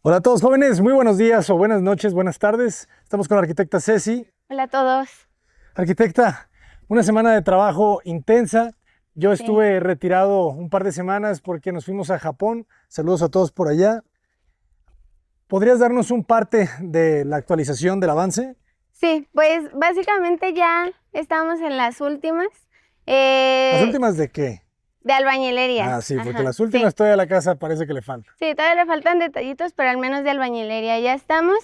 Hola a todos jóvenes, muy buenos días o buenas noches, buenas tardes. Estamos con la arquitecta Ceci. Hola a todos. Arquitecta, una semana de trabajo intensa. Yo Sí. estuve retirado un par de semanas porque nos fuimos a Japón. Saludos a todos por allá. ¿Podrías darnos un parte de la actualización del avance? Sí, pues básicamente ya estamos en las últimas ¿Las eh, últimas de qué? de albañilería. Ah, sí, porque Ajá, las últimas sí. todavía la casa parece que le falta. Sí, todavía le faltan detallitos, pero al menos de albañilería ya estamos.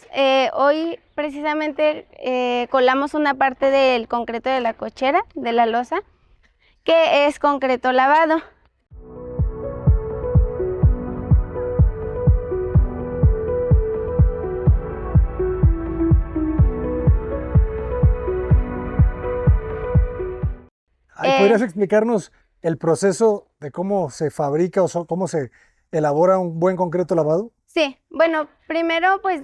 Hoy precisamente colamos una parte del concreto de la cochera, de la losa, que es concreto lavado. Ay, Eh, ¿podrías explicarnos el proceso de cómo se fabrica cómo se elabora un buen concreto lavado? Sí, bueno, primero pues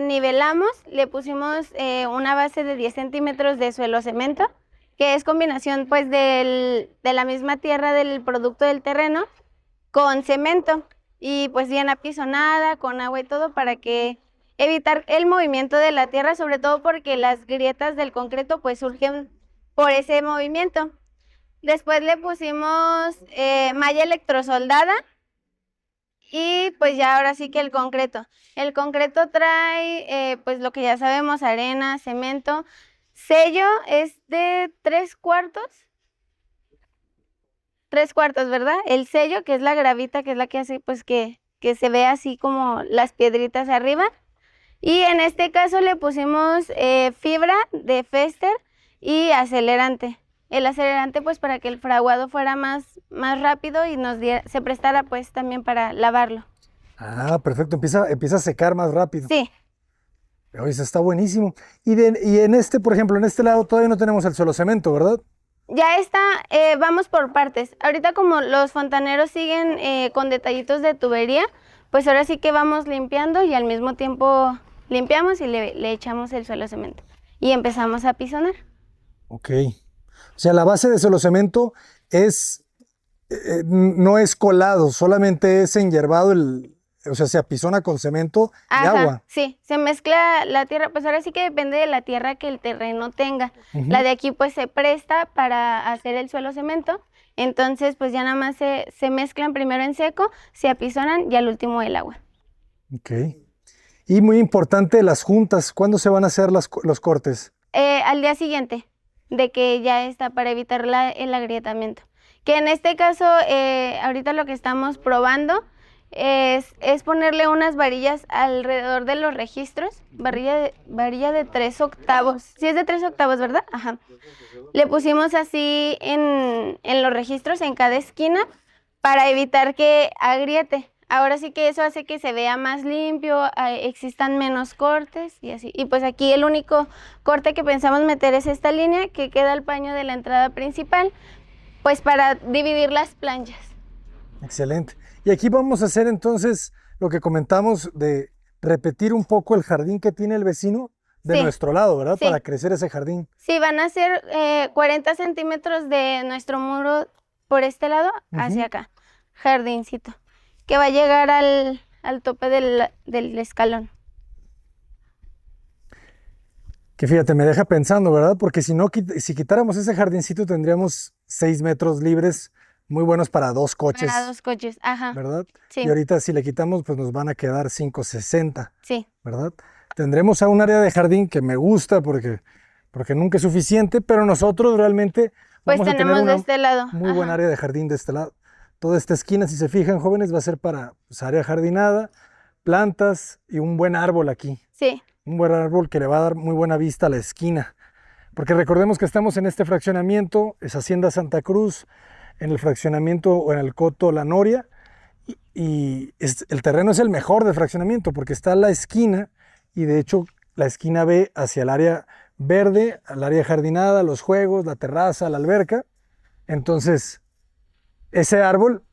nivelamos, le pusimos una base de 10 centímetros de suelo cemento, que es combinación pues de la misma tierra del producto del terreno con cemento y pues bien apisonada, con agua y todo para que evitar el movimiento de la tierra, sobre todo porque las grietas del concreto pues surgen por ese movimiento. Después le pusimos malla electrosoldada y pues ya ahora sí que el concreto. El concreto trae pues lo que ya sabemos, arena, cemento. Sello es de 3/4, 3/4, ¿verdad? El sello, que es la gravita, que es la que hace pues que se ve así como las piedritas arriba. Y en este caso le pusimos fibra de Fester y acelerante. El acelerante pues para que el fraguado fuera más rápido y se prestara pues también para lavarlo. Ah, perfecto, empieza a secar más rápido. Sí, Oye, eso está buenísimo. Y en este, por ejemplo, en este lado todavía no tenemos el suelo cemento, ¿verdad? ya está, vamos por partes. Ahorita como los fontaneros siguen con detallitos de tubería, pues ahora sí que vamos limpiando y al mismo tiempo limpiamos y le echamos el suelo cemento. Y empezamos a pisonar. Ok. O sea, la base de suelo cemento es, no es colado, solamente es enyerbado o sea, se apizona con cemento y Ajá, agua. sí, se mezcla la tierra, pues ahora sí que depende de la tierra que el terreno tenga. La Ujú. de aquí pues se presta para hacer el suelo cemento, entonces pues ya nada más se mezclan primero en seco, se apisonan y al último el agua. Ok. Y muy importante, las juntas. ¿Cuándo se van a hacer los cortes? Al día siguiente de que ya está para evitar el agrietamiento. Que en este caso, ahorita lo que estamos probando es ponerle unas varillas alrededor de los registros, varilla de 3/8. Sí es de 3/8, ¿verdad? Ajá. Le pusimos así en los registros, en cada esquina, para evitar que agriete. Ahora sí que eso hace que se vea más limpio, existan menos cortes y así. Y pues aquí el único corte que pensamos meter es esta línea que queda al paño de la entrada principal, pues para dividir las planchas. Excelente. Y aquí vamos a hacer entonces lo que comentamos de repetir un poco el jardín que tiene el vecino de Sí, nuestro lado, ¿verdad? Para sí. crecer ese jardín. Sí, van a ser 40 centímetros de nuestro muro por este lado hacia Ujú. acá, jardincito, que va a llegar al tope del escalón. Que fíjate, me deja pensando, ¿verdad? Porque si no, si quitáramos ese jardincito, tendríamos 6 metros libres muy buenos para dos Para coches, 2 coches, ajá, ¿verdad? Y sí, ahorita si le quitamos, pues nos van a quedar 560, sí. ¿verdad? Tendremos a un área de jardín que me gusta porque nunca es suficiente, pero nosotros realmente Pues vamos a tener tenemos de una este lado, muy buena ajá, área de jardín de este lado. Toda esta esquina, si se fijan, jóvenes, va a ser para pues, área jardinada, plantas y un buen árbol aquí. sí, Un buen árbol que le va a dar muy buena vista a la esquina. Porque recordemos que estamos en este fraccionamiento, es Hacienda Santa Cruz, en el fraccionamiento o en el Coto La Noria, el terreno es el mejor de fraccionamiento porque está a la esquina y de hecho la esquina ve hacia el área verde, al área jardinada, los juegos, la terraza, la alberca. Entonces, ese árbol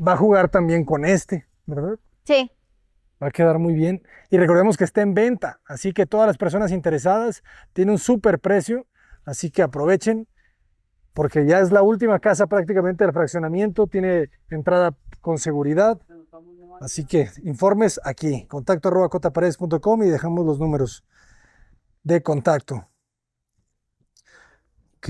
va a jugar también con este, ¿verdad? sí. Va a quedar muy bien. Y recordemos que está en venta, así que todas las personas interesadas tienen un súper precio, así que aprovechen porque ya es la última casa prácticamente del fraccionamiento, tiene entrada con seguridad. Así que informes aquí, contacto@cotaparedes.com y dejamos los números de contacto. Ok,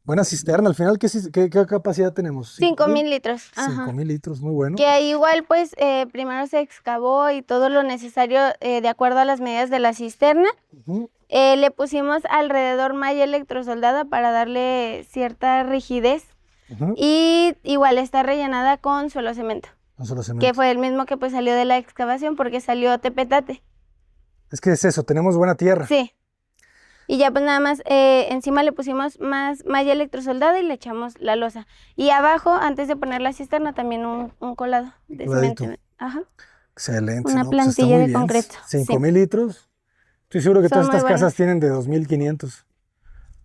buena cisterna. Al final, ¿qué capacidad tenemos? 5,000 litros. 5,000 litros, muy bueno. Que ahí igual pues primero se excavó y todo lo necesario de acuerdo a las medidas de la cisterna. Le pusimos alrededor malla electrosoldada para darle cierta rigidez. Y igual está rellenada con suelo cemento. Que fue el mismo que pues salió de la excavación porque salió tepetate. Es que es eso, tenemos buena tierra. Sí. Y ya pues nada más encima le pusimos más malla electrosoldada y le echamos la losa. Y abajo, antes de poner la cisterna, también un colado de cemento. Ajá. Excelente. Una ¿no? plantilla de concreto. 5,000 litros. Estoy seguro que todas estas casas tienen de 2,500.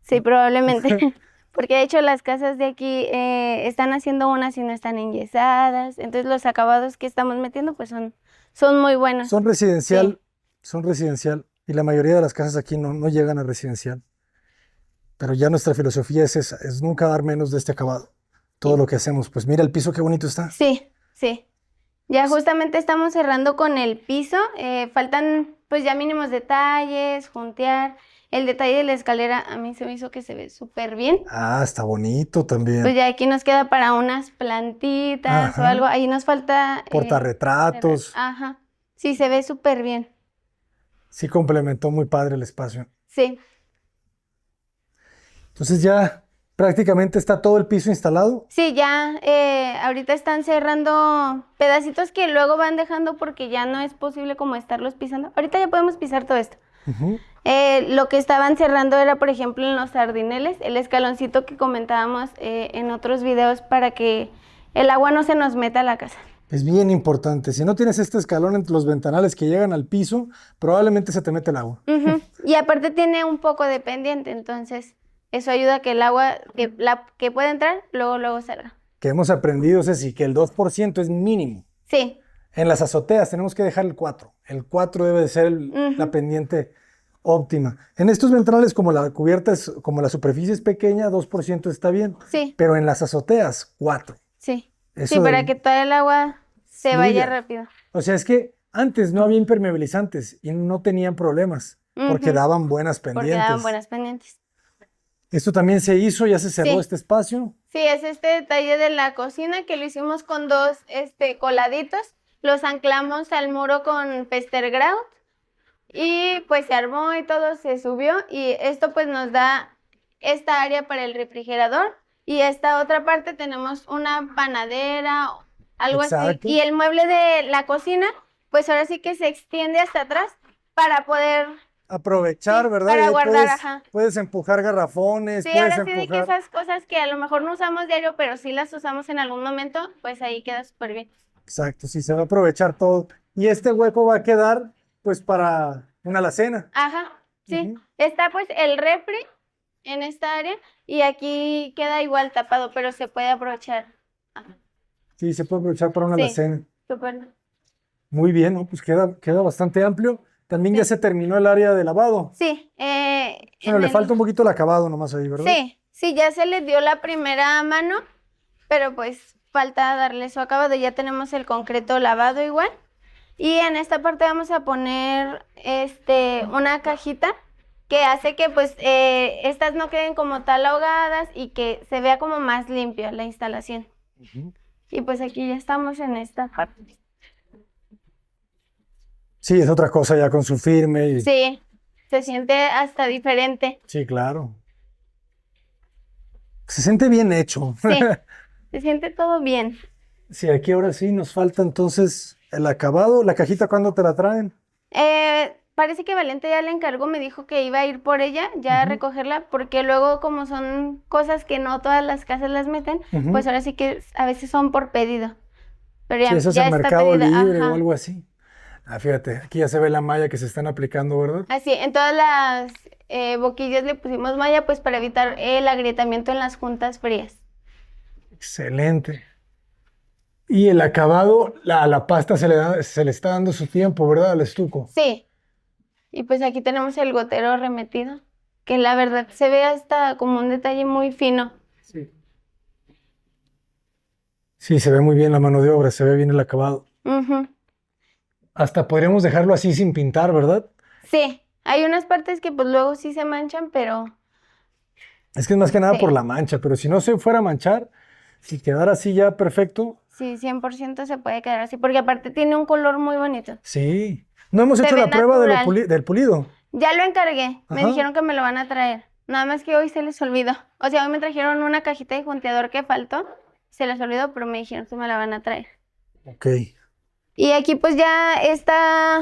Sí, probablemente. Porque de hecho las casas de aquí están haciendo unas y no están enyesadas. Entonces los acabados que estamos metiendo pues son muy buenos. Son residencial. Sí. Son residencial. Y la mayoría de las casas aquí no llegan a residencial. Pero ya nuestra filosofía es esa, es nunca dar menos de este acabado. Todo lo que hacemos. Pues mira el piso, qué bonito está. Sí, sí. Ya justamente estamos cerrando con el piso. Faltan pues ya mínimos detalles, juntear. El detalle de la escalera a mí se me hizo que se ve súper bien. Ah, está bonito también. Pues ya aquí nos queda para unas plantitas o algo. Ahí nos falta... portarretratos. Ajá. Sí, se ve súper bien. Sí, complementó muy padre el espacio. Sí. Entonces ya prácticamente está todo el piso instalado. Sí, ya ahorita están cerrando pedacitos que luego van dejando porque ya no es posible como estarlos pisando. Ahorita ya podemos pisar todo esto. Lo que estaban cerrando era, por ejemplo, en los sardineles, el escaloncito que comentábamos en otros videos para que el agua no se nos meta a la casa. Es bien importante. Si no tienes este escalón entre los ventanales que llegan al piso, probablemente se te mete el agua. Y aparte tiene un poco de pendiente, entonces eso ayuda a que el agua que pueda entrar, luego salga. Que hemos aprendido, Ceci, que el 2% es mínimo. Sí. En las azoteas tenemos que dejar el 4%. El 4% debe de ser la pendiente óptima. En estos ventanales, como la cubierta como la superficie es pequeña, 2% está bien. Sí. Pero en las azoteas, 4%. Sí. Sí, para que todo el agua se vaya rápido. O sea, es que antes no había impermeabilizantes y no tenían problemas porque daban buenas pendientes. Esto también se hizo, ya se cerró este espacio. Sí, es este detalle de la cocina que lo hicimos con dos coladitos. Los anclamos al muro con Pestergrout y pues se armó y todo se subió y esto pues nos da esta área para el refrigerador. Y esta otra parte tenemos una panadera, algo así. Y el mueble de la cocina, pues ahora sí que se extiende hasta atrás para poder... aprovechar, ¿verdad? Para guardar, puedes empujar garrafones. Sí, ahora sí de que esas cosas que a lo mejor no usamos diario, pero sí las usamos en algún momento, pues ahí queda súper bien. Exacto, sí, se va a aprovechar todo. Y este hueco va a quedar, pues, para una alacena. Ajá, sí. Está pues el refri en esta área y aquí queda igual tapado, pero se puede aprovechar. Sí, se puede aprovechar para una alacena. Súper. Muy bien, ¿no? Pues queda bastante amplio. También ya se terminó el área de lavado. Sí. Bueno, le falta un poquito el acabado nomás ahí, ¿verdad? Sí, ya se le dio la primera mano, pero pues falta darle su acabado. Ya tenemos el concreto lavado igual. Y en esta parte vamos a poner una cajita que hace que pues estas no queden como tal ahogadas y que se vea como más limpia la instalación. Y pues aquí ya estamos en esta parte. Sí, es otra cosa ya con su firme. Sí, se siente hasta diferente. Sí, claro. Se siente bien hecho. Sí, se siente todo bien. Sí, aquí ahora sí nos falta entonces el acabado. ¿La cajita cuándo te la traen? Parece que Valente ya le encargó, me dijo que iba a ir por ella, ya a recogerla, porque luego como son cosas que no todas las casas las meten, pues ahora sí que a veces son por pedido. Pero sí, eso es en Mercado Libre o algo así. Ah, fíjate, aquí ya se ve la malla que se están aplicando, ¿verdad? Así, en todas las boquillas le pusimos malla, pues para evitar el agrietamiento en las juntas frías. Excelente. Y el acabado, a la pasta se le está dando su tiempo, ¿verdad? Al estuco. Sí. Y pues aquí tenemos el gotero remetido, que la verdad se ve hasta como un detalle muy fino. Sí. Sí, se ve muy bien la mano de obra, se ve bien el acabado. hasta podríamos dejarlo así sin pintar, ¿verdad? Sí, hay unas partes que pues luego sí se manchan, pero Es que es más que nada por sí, la mancha, pero si no se fuera a manchar, si quedara así ya perfecto, sí, 100% se puede quedar así, porque aparte tiene un color muy bonito. sí. No hemos Se hecho ve la prueba de natural. del pulido. Ya lo encargué, me Ajá, dijeron que me lo van a traer. Nada más que hoy se les olvidó. O sea, hoy me trajeron una cajita de junteador que faltó. Se les olvidó, pero me dijeron que me la van a traer. ok. Y aquí pues ya está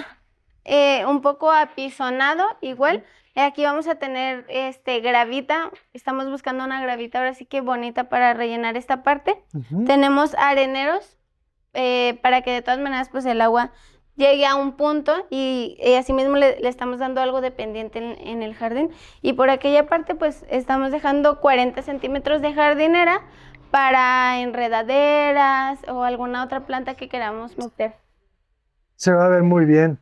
un poco apisonado igual. Aquí vamos a tener gravita. Estamos buscando una gravita ahora sí que bonita para rellenar esta parte. Ujú. Tenemos areneros para que de todas maneras pues el agua llegue a un punto y asimismo le estamos dando algo de pendiente en el jardín. Y por aquella parte pues estamos dejando 40 centímetros de jardinera para enredaderas o alguna otra planta que queramos meter. Se va a ver muy bien.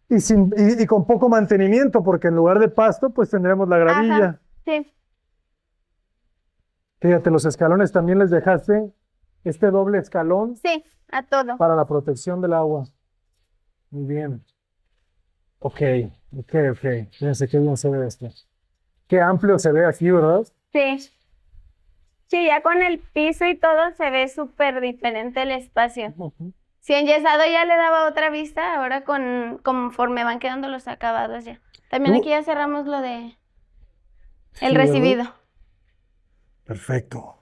Y con poco mantenimiento, porque en lugar de pasto, pues tendremos la gravilla. Ajá, sí, Fíjate, los escalones también les dejaste este doble escalón sí, a todo. para la protección del agua. Muy bien. Ok, ok. Fíjense qué bien se ve esto. Qué amplio se ve aquí, ¿verdad? Sí, sí, ya con el piso y todo se ve súper diferente el espacio. Ujú. Si enyesado ya le daba otra vista, ahora conforme van quedando los acabados ya. También aquí Tú- ya cerramos lo de Sí, el ¿verdad? recibido. Perfecto.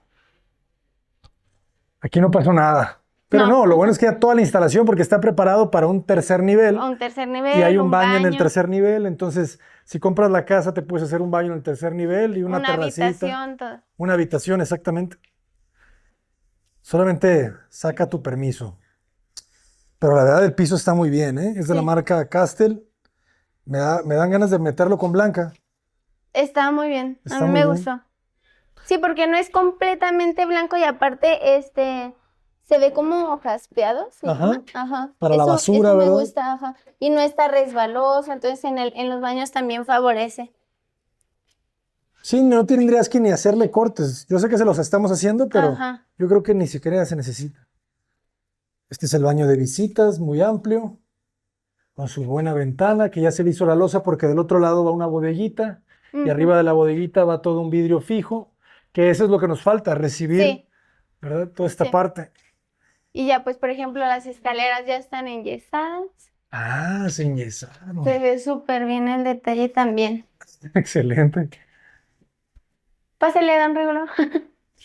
Aquí no pasó nada. Pero No, no, lo bueno es que ya toda la instalación, porque está preparado para un tercer nivel un tercer y hay nivel, un un baño en el baño, tercer nivel. Entonces, si compras la casa, te puedes hacer un baño en el tercer nivel y una una terracita, habitación, todo. una habitación, exactamente. Solamente saca tu permiso. Pero la verdad, el piso está muy bien, ¿eh? Es de la Sí, marca Castel. Me dan ganas de meterlo con blanca. está muy bien, a Está mí muy me bien. gustó. Sí, porque no es completamente blanco y aparte se ve como jaspeado, ¿se Ajá. llama? Ajá. Para la basura, Eso me ¿verdad? gusta, ajá. Y no está resbaloso, entonces en los baños también favorece. Sí, no tendrías que ni hacerle cortes. Yo sé que se los estamos haciendo, pero Ajá. yo creo que ni siquiera se necesita. Este es el baño de visitas, muy amplio, con su buena ventana, que ya se le hizo la losa porque del otro lado va una bodeguita y Ujú. arriba de la bodeguita va todo un vidrio fijo, que eso es lo que nos falta, recibir, Sí, ¿verdad? Toda esta sí. parte. Y ya pues, por ejemplo, las escaleras ya están enyesadas. Ah, se enyesaron. Se ve súper bien el detalle también. Excelente. Pásale, don Regulo.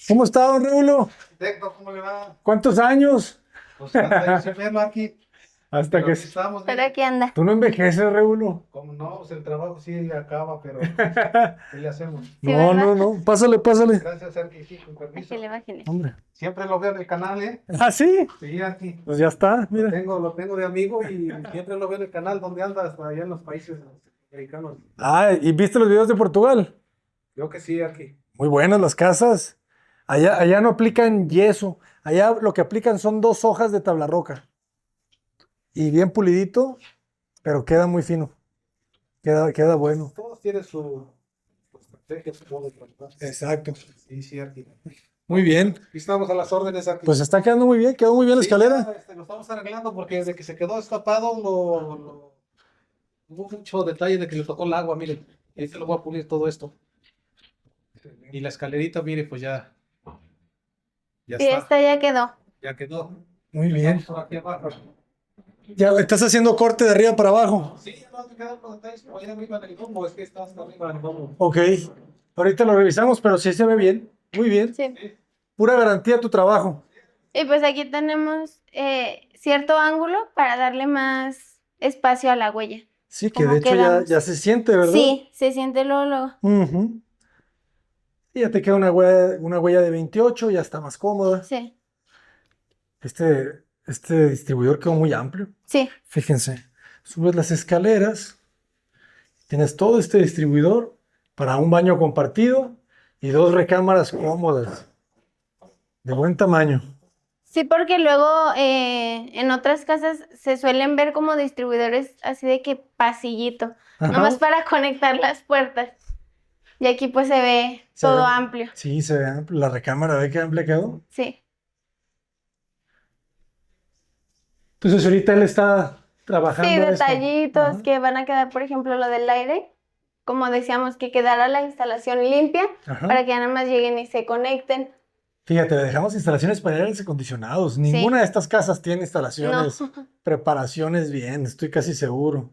¿Cómo está, don Reulo? Arquitecto, ¿cómo le va? ¿Cuántos años? Pues hasta sin verlo aquí. Hasta Pero que... aquí estamos, Pero mire. aquí anda. Tú no envejeces, Reulo. Como no, pues el trabajo sí acaba, pero ¿qué le hacemos? Sí, No, ¿verdad? no. Pásale. Gracias, Arqui, sí, con permiso. Bájele, bájele. Hombre. Siempre lo veo en el canal, ¿eh? ¿Ah, sí? Sí, Arqui. Pues ya está, mira. Lo tengo de amigo y siempre lo veo en el canal donde andas, allá en los países americanos. Ah, ¿y viste los videos de Portugal? Creo que sí, Arqui. Muy buenas las casas. Allá no aplican yeso. Allá lo que aplican son 2 hojas de tabla roca. Y bien pulidito, pero queda muy fino. Queda bueno. Todos tienen su estrategia, su modo de trabajar. Exacto. Sí, sí, Arqui. Muy bien. Aquí estamos a las órdenes, Arqui. Pues está quedando muy bien, quedó muy bien la Sí, escalera. ya, lo estamos arreglando porque desde que se quedó destapado hubo mucho detalle de que le tocó el agua, miren. Y ahí se lo voy a pulir todo esto. Y la escalerita, mire, pues ya Y está, esta ya quedó. ya quedó. Muy bien. Estamos por aquí abajo. Ya estás haciendo corte de arriba para abajo. Sí, ya no me quedan los detalles por allá arriba en el domo, es que está hasta arriba del domo. Ok. Ahorita lo revisamos, pero sí se ve bien. Muy bien. Sí. Pura garantía tu trabajo. Y pues aquí tenemos cierto ángulo para darle más espacio a la huella. Sí, que ¿Cómo de hecho quedamos? ya se siente, ¿verdad? Sí, se siente luego. Ujú. Y ya te queda una huella de 28, ya está más cómoda. Sí, Este distribuidor quedó muy amplio. sí. Fíjense, subes las escaleras, tienes todo este distribuidor para un baño compartido y 2 recámaras cómodas, de buen tamaño. Sí, porque luego en otras casas se suelen ver como distribuidores así de que pasillito, Ajá. nomás para conectar las puertas. Y aquí pues se ve Se todo ve- amplio. Sí, se ve amplio. La recámara, ¿ve qué amplia quedó? Sí. Entonces ahorita él está Sí, trabajando esto. detallitos Ajá. que van a quedar, por ejemplo, lo del aire, como decíamos, que quedara la instalación limpia Ajá. para que ya nada más lleguen y se conecten. Fíjate, le dejamos instalaciones para aires acondicionados. Sí. Ninguna de estas casas tiene No, instalaciones, preparaciones bien, estoy casi seguro.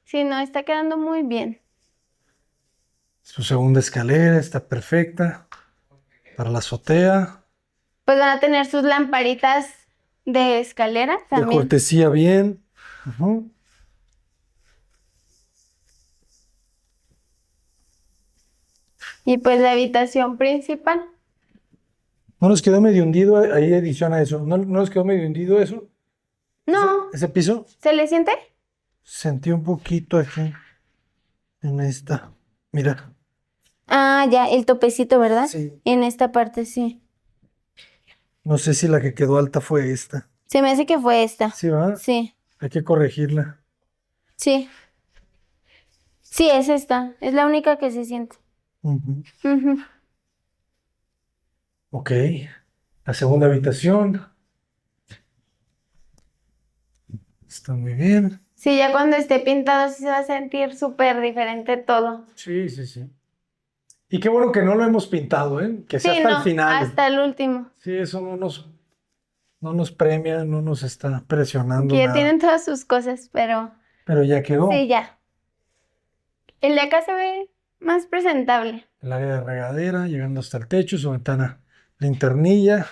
sí, no, está quedando muy bien. Su segunda escalera está perfecta para la azotea. Pues van a tener sus lamparitas de escalera De también. cortesía bien. Ujú. Y pues la habitación principal. ¿No nos quedó medio hundido ahí edición a eso? ¿No nos quedó medio hundido eso? No, ¿Ese piso? ¿se le siente? Sentí un poquito aquí en esta. Mira. Ah, ya, el topecito, ¿verdad? Sí. En esta parte sí. No sé si la que quedó alta fue esta. Se me hace que fue esta. ¿Sí va? Sí, Hay que corregirla. sí. Sí, es esta. Es la única que se siente. Ujú. Ujú. Ok. La segunda habitación. Está muy bien. Sí, ya cuando esté pintado sí se va a sentir súper diferente todo. Sí, sí, sí. Y qué bueno que no lo hemos pintado, ¿eh? Que sea Sí, hasta el no, final. hasta el último. Sí, eso no nos premia, no nos está presionando Que ya nada. tienen todas sus cosas, pero Pero ya quedó. sí, ya. El de acá se ve más presentable. El área de regadera, llegando hasta el techo, su ventana linternilla.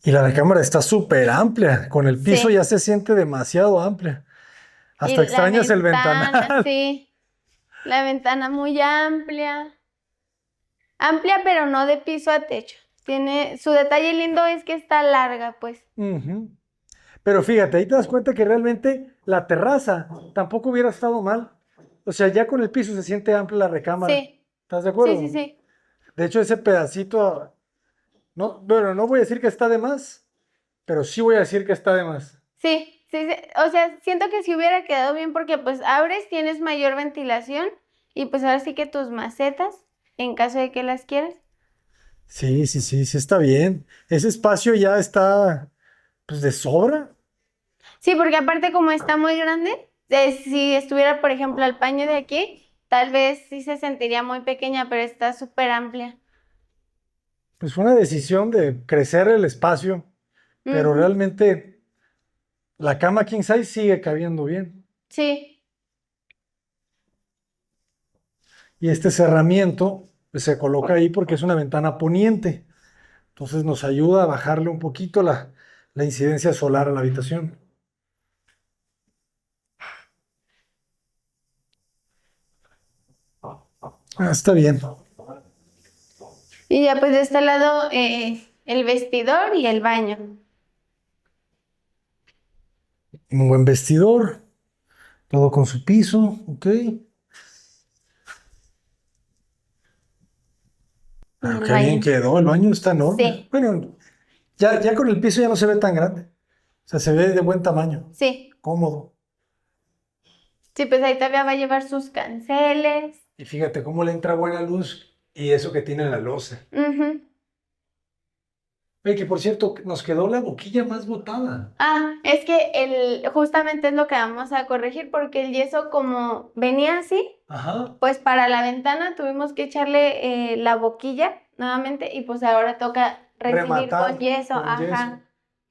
Y la recámara está súper amplia. Con el piso Sí. ya se siente demasiado amplia. Y Hasta la extrañas el ventana, ventanal. sí. La ventana muy amplia. Amplia, pero no de piso a techo. Tiene, su detalle lindo es que está larga, pues. Ujú. Pero fíjate, ahí te das cuenta que realmente la terraza tampoco hubiera estado mal. O sea, ya con el piso se siente amplia la recámara. Sí, ¿Estás de acuerdo? sí, sí, sí. De hecho, ese pedacito, no, bueno, no voy a decir que está de más, pero sí voy a decir que está de más. Sí, sí, sí. O sea, siento que si hubiera quedado bien porque pues abres, tienes mayor ventilación y pues ahora sí que tus macetas, en caso de que las quieras. Sí, sí, sí, sí está bien. Ese espacio ya está, pues, de sobra. Sí, porque aparte como está muy grande, si estuviera, por ejemplo, el paño de aquí, tal vez sí se sentiría muy pequeña, pero está súper amplia. Pues fue una decisión de crecer el espacio, pero Ujú. realmente la cama king size sigue cabiendo bien. Sí, Y este cerramiento pues, se coloca ahí porque es una ventana poniente. Entonces nos ayuda a bajarle un poquito la incidencia solar a la habitación. Ah, está bien. y ya pues de este lado el vestidor y el baño. Un buen vestidor, todo con su piso, ok. Y Ah, el qué bien baño. quedó, el baño está enorme. Sí, Bueno, ya con el piso ya no se ve tan grande. O sea, se ve de buen tamaño, sí. cómodo. Sí, pues ahí todavía va a llevar sus canceles. Y fíjate cómo le entra buena luz y eso que tiene la losa. Ujú. Oye, que por cierto, nos quedó la boquilla más botada. Ah, es que justamente es lo que vamos a corregir porque el yeso como venía así, Ajá. pues para la ventana tuvimos que echarle la boquilla nuevamente y pues ahora toca recibir Rematar con yeso, con ajá, yeso.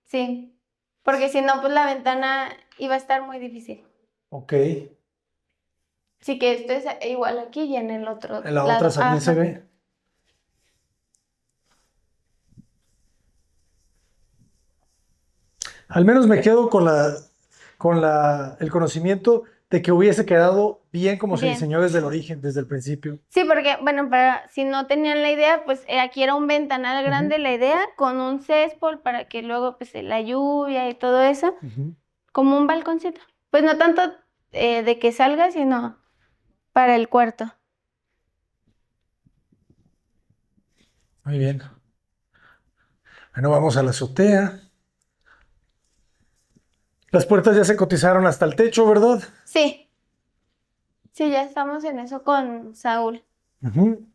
sí, porque si no pues la ventana iba a estar muy difícil. Ok. Sí que esto es igual aquí y en el otro En la lado, otra también se ajá. ve. Al menos me quedo el conocimiento de que hubiese quedado bien como se Bien. diseñó desde el origen, desde el principio. Sí, porque, bueno, para si no tenían la idea, pues aquí era un ventanal grande la idea, con un céspol para que luego, pues, la lluvia y todo eso, Ujú. como un balconcito. Pues no tanto de que salga, sino para el cuarto. Muy bien. Bueno, vamos a la azotea. Las puertas ya se cotizaron hasta el techo, ¿verdad? Sí, sí, ya estamos en eso con Saúl. Ujú.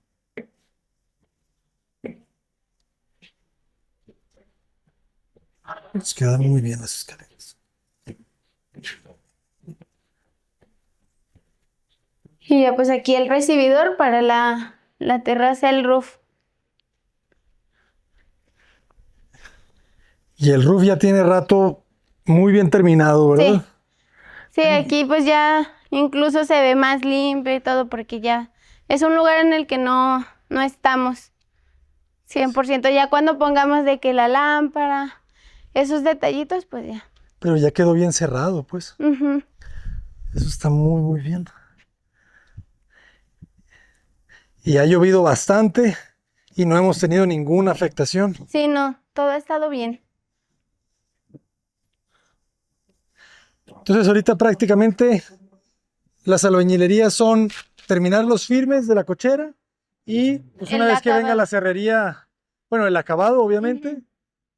Nos quedan muy bien las escaleras. Y ya pues aquí el recibidor para la terraza, el roof. Y el roof ya tiene rato muy bien terminado, ¿verdad? Sí, aquí pues ya incluso se ve más limpio y todo porque ya es un lugar en el que no estamos 100%. Ya cuando pongamos de que la lámpara, esos detallitos, pues ya. Pero ya quedó bien cerrado, pues. Ujú. Eso está muy, muy bien. Y ha llovido bastante y no hemos tenido ninguna afectación. Sí, no, todo ha estado bien. Entonces ahorita prácticamente las albañilerías son terminar los firmes de la cochera y pues una El vez que venga acabado. la cerrería, bueno, el acabado obviamente,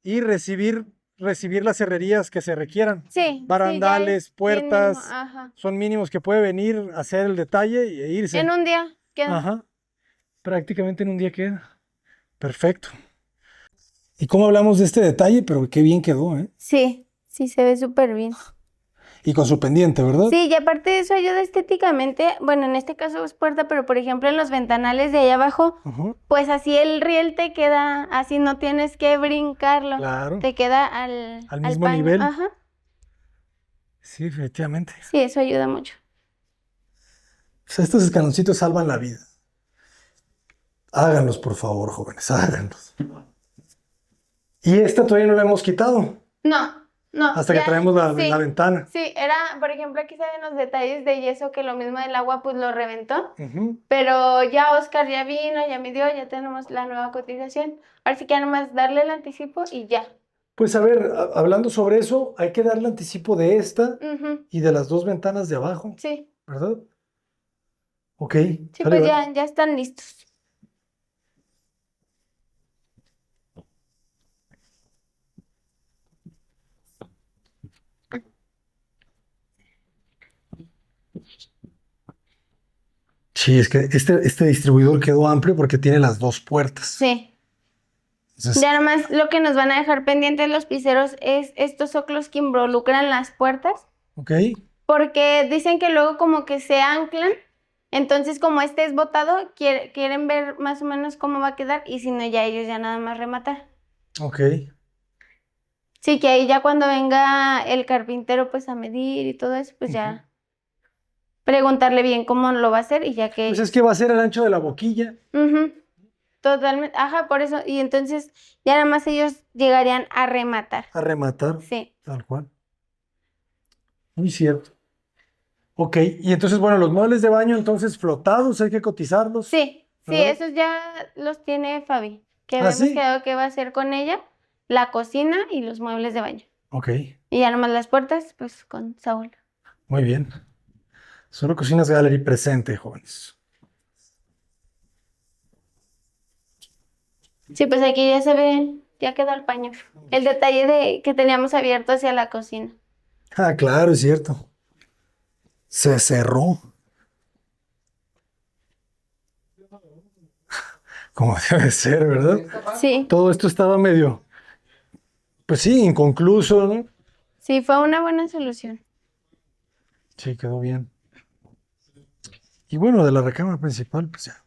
y recibir las herrerías que se requieran. Sí, Barandales, sí, ya es puertas, mínimo, ajá. son mínimos que puede venir a hacer el detalle e irse. En un día queda. Ajá, prácticamente en un día queda. Perfecto. ¿Y cómo hablamos de este detalle? Pero qué bien quedó, ¿eh? Sí, sí, se ve súper bien. Y con su pendiente, ¿verdad? Sí, y aparte de eso ayuda estéticamente, bueno, en este caso es puerta, pero por ejemplo en los ventanales de ahí abajo, Ajá, pues así el riel te queda, así no tienes que brincarlo, claro. te queda al mismo paño. nivel. Ajá, Sí, efectivamente. sí, eso ayuda mucho. O sea, estos escaloncitos salvan la vida. Háganlos, por favor, jóvenes, háganlos. Y esta todavía no la hemos quitado, No, hasta que ya, traemos la sí, ventana. sí, era, por ejemplo, aquí se ven los detalles de yeso que lo mismo del agua pues lo reventó, Ujú. pero ya Oscar ya vino, ya midió, ya tenemos la nueva cotización. Ahora sí que nada más darle el anticipo y ya. Pues a ver, hablando sobre eso, hay que darle anticipo de esta Ujú, y de las dos ventanas de abajo, sí, ¿verdad? Ok. sí, sale, pues ¿verdad? ya están listos. Sí, es que este distribuidor quedó amplio porque tiene las dos puertas. Sí. Entonces, Ya nomás lo que nos van a dejar pendientes los piseros es estos soclos que involucran las puertas, ok. porque dicen que luego como que se anclan, entonces como este es botado, quieren ver más o menos cómo va a quedar y si no ya ellos ya nada más rematar. Ok. Sí, que ahí ya cuando venga el carpintero pues a medir y todo eso, pues ya preguntarle bien cómo lo va a hacer y ya que... Pues es que va a ser el ancho de la boquilla. Ujú, totalmente, ajá, por eso, y entonces ya nada más ellos llegarían a rematar. A rematar, Sí, tal cual. Muy cierto. Ok, y entonces, bueno, los muebles de baño entonces flotados, hay que cotizarlos. sí, ¿verdad? esos ya los tiene Fabi, que ¿Ah, habíamos sí? quedado que va a hacer con ella, la cocina y los muebles de baño. Ok, Y ya nomás las puertas, pues con Saúl. muy bien. Solo Cocinas Gallery presente, jóvenes. Sí, pues aquí ya se ve, ya quedó el paño. El detalle de que teníamos abierto hacia la cocina. Ah, claro, es cierto. Se cerró. Como debe ser, ¿verdad? Sí, Todo esto estaba medio, pues sí, inconcluso, ¿no? sí, fue una buena solución. Sí, quedó bien. Y bueno, de la recámara principal, pues ya,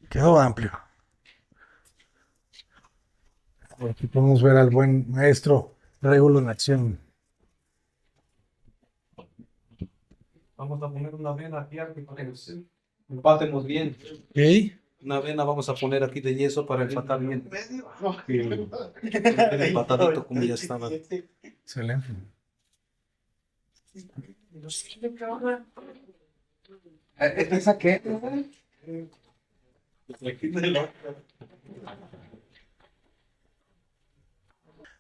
quedó amplio. Por aquí podemos ver al buen maestro Regulo en acción. Vamos a poner una vena aquí para que nos empatemos bien. Ok. Una vena vamos a poner aquí de yeso para empatar bien. El empatadito como ya estaba. Excelente. ¿Esa qué?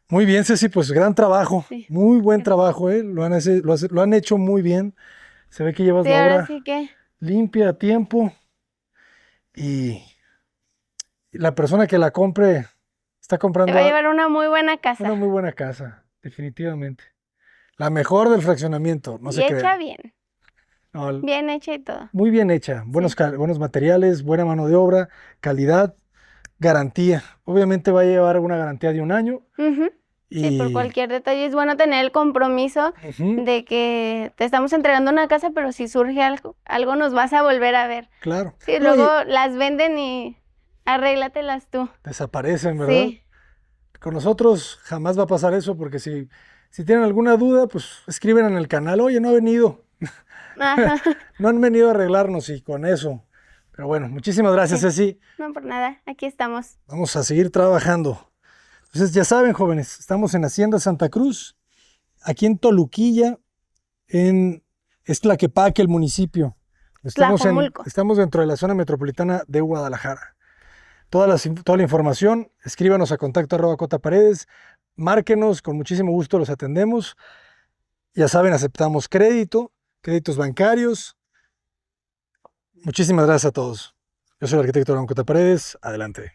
Muy bien, Ceci, pues gran trabajo. Sí. Muy buen trabajo, ¿eh? Lo han hecho muy bien. Se ve que llevas Sí, la ahora obra sí que limpia a tiempo. Y la persona que la compre está se comprando va a llevar una muy buena casa. una muy buena casa, definitivamente. La mejor del fraccionamiento, no Y se hecha crea. bien, No, bien hecha y todo. muy bien hecha, buenos, Sí. buenos materiales, buena mano de obra, calidad, garantía. Obviamente va a llevar una garantía de 1 año Ujú, Sí, por cualquier detalle es bueno tener el compromiso Ujú, de que te estamos entregando una casa, pero si surge algo nos vas a volver a ver. claro. Sí, No, y luego las venden y arréglatelas tú. desaparecen, ¿verdad? Sí, Con nosotros jamás va a pasar eso porque si tienen alguna duda, pues escriben en el canal, oye, no ha venido, ajá, no han venido a arreglarnos y con eso. Pero bueno, muchísimas gracias, sí, Ceci. no por nada, aquí estamos. Vamos a seguir trabajando. Entonces, ya saben, jóvenes, estamos en Hacienda Santa Cruz, aquí en Toluquilla, es Tlaquepaque, el municipio. Tlajomulco. Estamos dentro de la zona metropolitana de Guadalajara. Toda la información, escríbanos a contacto@cotaparedes, márquenos, con muchísimo gusto los atendemos. Ya saben, aceptamos créditos bancarios. Muchísimas gracias a todos. Yo soy el arquitecto Aarón Cotaparedes. Adelante.